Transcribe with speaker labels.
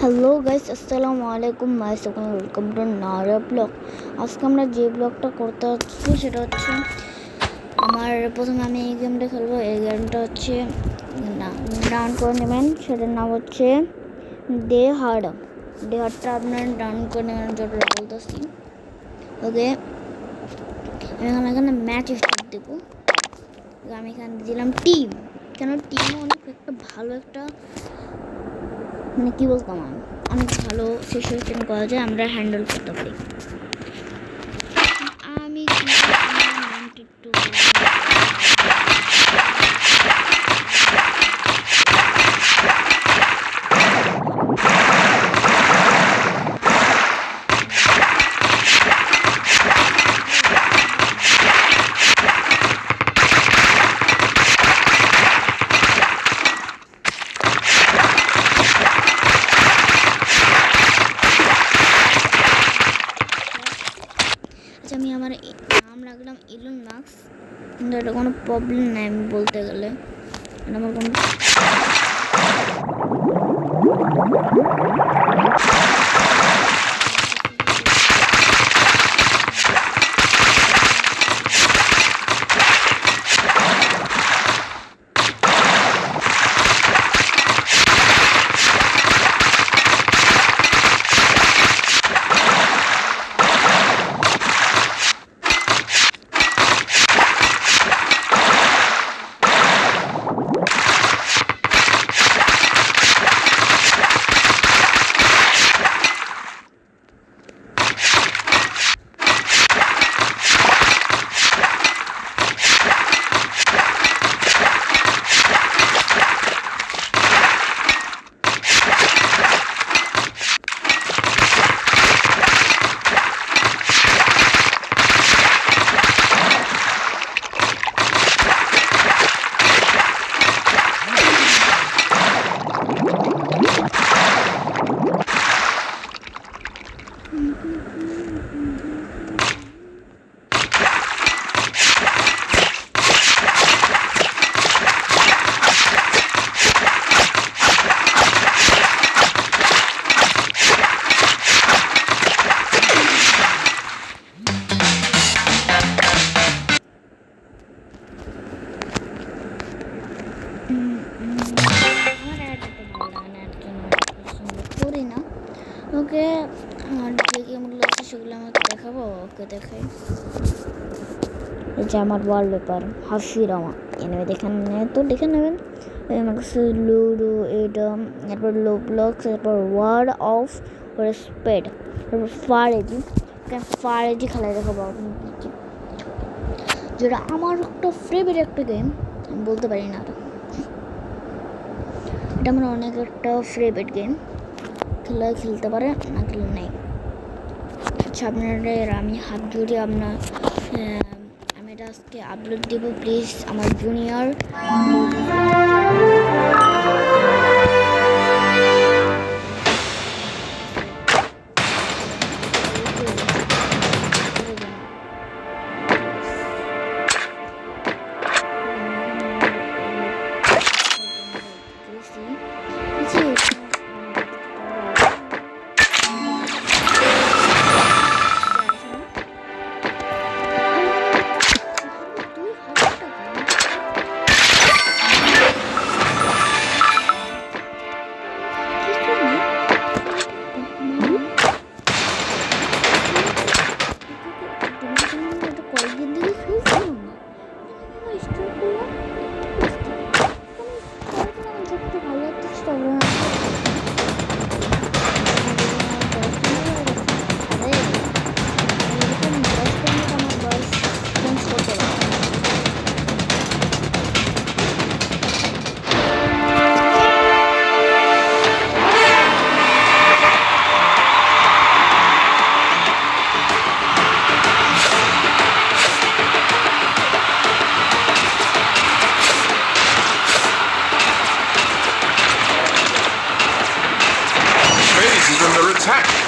Speaker 1: Hello guys, আসসালামু আলাইকুম। Welcome to নারা ব্লগ। আজকে আমরা যে ব্লগটা করতে যাচ্ছি সেটা হচ্ছে প্রথমে আমি এই গেমটা খেলবো। এই গেমটা হচ্ছে ডাউন করে নেবেন, সেটার নাম হচ্ছে ডে হার্টটা আপনার ডাউন করে নেবেন, যেটা বলতেছি। ওকে, আমি এখানে ম্যাচ স্টার্ট দেবো। আমি এখানে দিলাম টিম, কেন টিমও অনেক একটা ভালো একটা কি বলতাম, অনেক ভালো সিচুয়েশন করা যায়, আমরা হ্যান্ডেল করতে পারি। আমি আমি আমার নাম রাখলাম ইলন মাস্ক, কিন্তু এটা কোনো প্রবলেম নাই আমি বলতে গেলে। আমার কোনো করি না। ওকে, আমার যে গেমগুলো আছে সেগুলো আমাকে দেখাবো। ওকে দেখাই, এই যে আমার ওয়ালপেপার হাফিরামা এনে দেখে নেবেন। আমার কাছে লুডো, এটা, তারপর লোবলক্স, তারপর ওয়ার্ড অফ রেসপেড, তারপর ফারেজি খেলায় দেখাবো যেটা আমার একটা ফেভারিট একটা গেম। আমি বলতে পারি না, এটা আমার অনেক একটা ফেভারিট গেম। খেলতে পারে, না খেলে নেই। আচ্ছা, আপনাদের আমি হাত জুড়ে আমি এটা আজকে আপলোড দেবো। প্লিজ আমার জুনিয়র
Speaker 2: He's under attack.